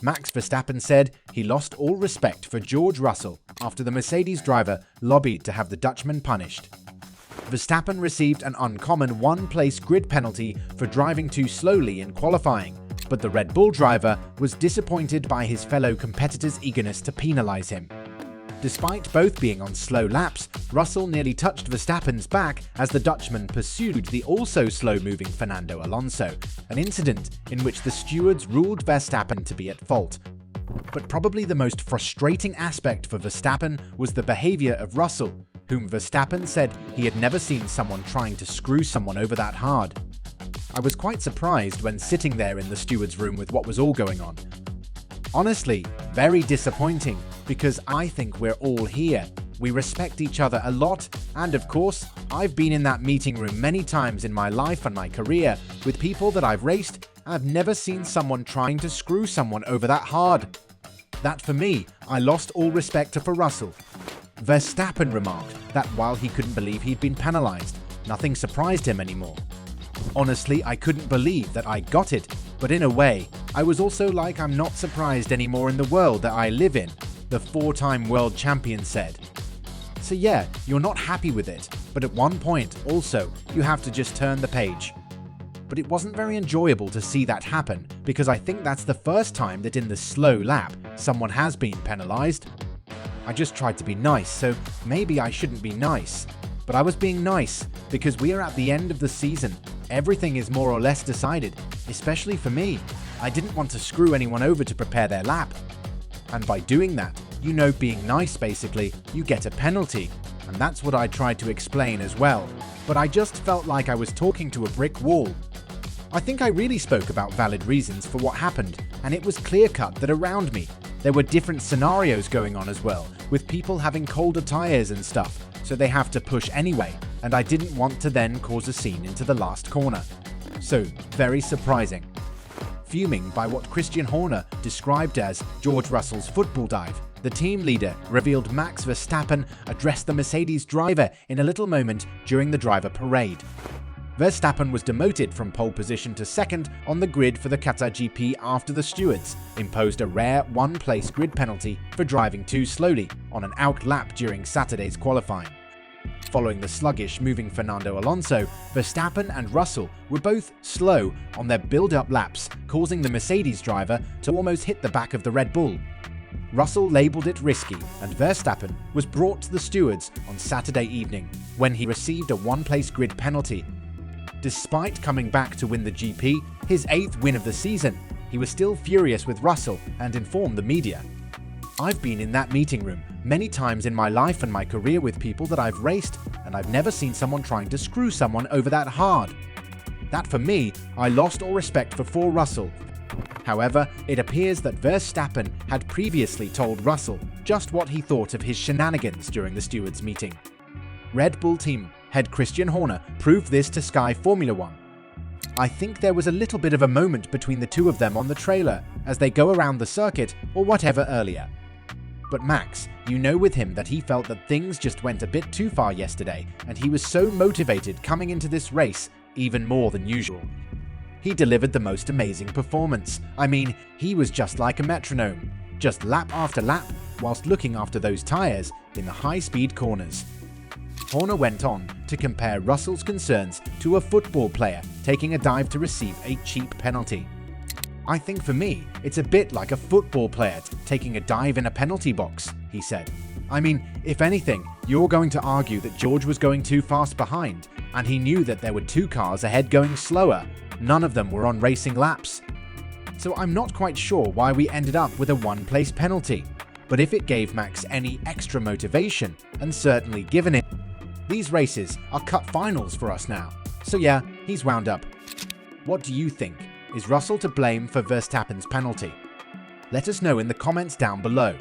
Max Verstappen said he lost all respect for George Russell after the Mercedes driver lobbied to have the Dutchman punished. Verstappen received an uncommon one-place grid penalty for driving too slowly in qualifying, but the Red Bull driver was disappointed by his fellow competitor's eagerness to penalize him. Despite both being on slow laps, Russell nearly touched Verstappen's back as the Dutchman pursued the also slow-moving Fernando Alonso, an incident in which the stewards ruled Verstappen to be at fault. But probably the most frustrating aspect for Verstappen was the behavior of Russell, whom Verstappen said he had never seen someone trying to screw someone over that hard. I was quite surprised when sitting there in the steward's room with what was all going on. Honestly, very disappointing, because I think we're all here. We respect each other a lot, and of course, I've been in that meeting room many times in my life and my career with people that I've raced, and I've never seen someone trying to screw someone over that hard. That for me, I lost all respect for Russell. Verstappen remarked that while he couldn't believe he'd been penalized, nothing surprised him anymore. Honestly, I couldn't believe that I got it, but in a way, I was also like I'm not surprised anymore in the world that I live in, the four-time world champion said. So yeah, you're not happy with it, but at one point, also, you have to just turn the page. But it wasn't very enjoyable to see that happen, because I think that's the first time that in the slow lap, someone has been penalized. I just tried to be nice, so maybe I shouldn't be nice. But I was being nice, because we are at the end of the season. Everything is more or less decided, especially for me. I didn't want to screw anyone over to prepare their lap. And by doing that, you know, being nice basically, you get a penalty. And that's what I tried to explain as well. But I just felt like I was talking to a brick wall. I think I really spoke about valid reasons for what happened, and it was clear-cut that around me, there were different scenarios going on as well, with people having colder tires and stuff, so they have to push anyway, and I didn't want to then cause a scene into the last corner. So, very surprising. Fuming by what Christian Horner described as George Russell's football dive, the team leader revealed Max Verstappen addressed the Mercedes driver in a little moment during the driver parade. Verstappen was demoted from pole position to second on the grid for the Qatar GP after the stewards imposed a rare one-place grid penalty for driving too slowly on an out lap during Saturday's qualifying. Following the sluggish moving Fernando Alonso, Verstappen and Russell were both slow on their build-up laps, causing the Mercedes driver to almost hit the back of the Red Bull. Russell labelled it risky, and Verstappen was brought to the stewards on Saturday evening when he received a one-place grid penalty. Despite coming back to win the GP, his 8th win of the season, he was still furious with Russell and informed the media. I've been in that meeting room many times in my life and my career with people that I've raced, and I've never seen someone trying to screw someone over that hard. That for me, I lost all respect for Russell. However, it appears that Verstappen had previously told Russell just what he thought of his shenanigans during the stewards' meeting. Red Bull team head Christian Horner proved this to Sky Formula One. I think there was a little bit of a moment between the two of them on the trailer as they go around the circuit or whatever earlier. But Max, you know with him that he felt that things just went a bit too far yesterday, and he was so motivated coming into this race even more than usual. He delivered the most amazing performance. I mean, he was just like a metronome, just lap after lap whilst looking after those tyres in the high-speed corners. Horner went on to compare Russell's concerns to a football player taking a dive to receive a cheap penalty. I think for me, it's a bit like a football player taking a dive in a penalty box, he said. I mean, if anything, you're going to argue that George was going too fast behind, and he knew that there were 2 cars ahead going slower. None of them were on racing laps. So I'm not quite sure why we ended up with a one-place penalty, but if it gave Max any extra motivation, and certainly given it, these races are cut finals for us now. So yeah, he's wound up. What do you think? Is Russell to blame for Verstappen's penalty? Let us know in the comments down below.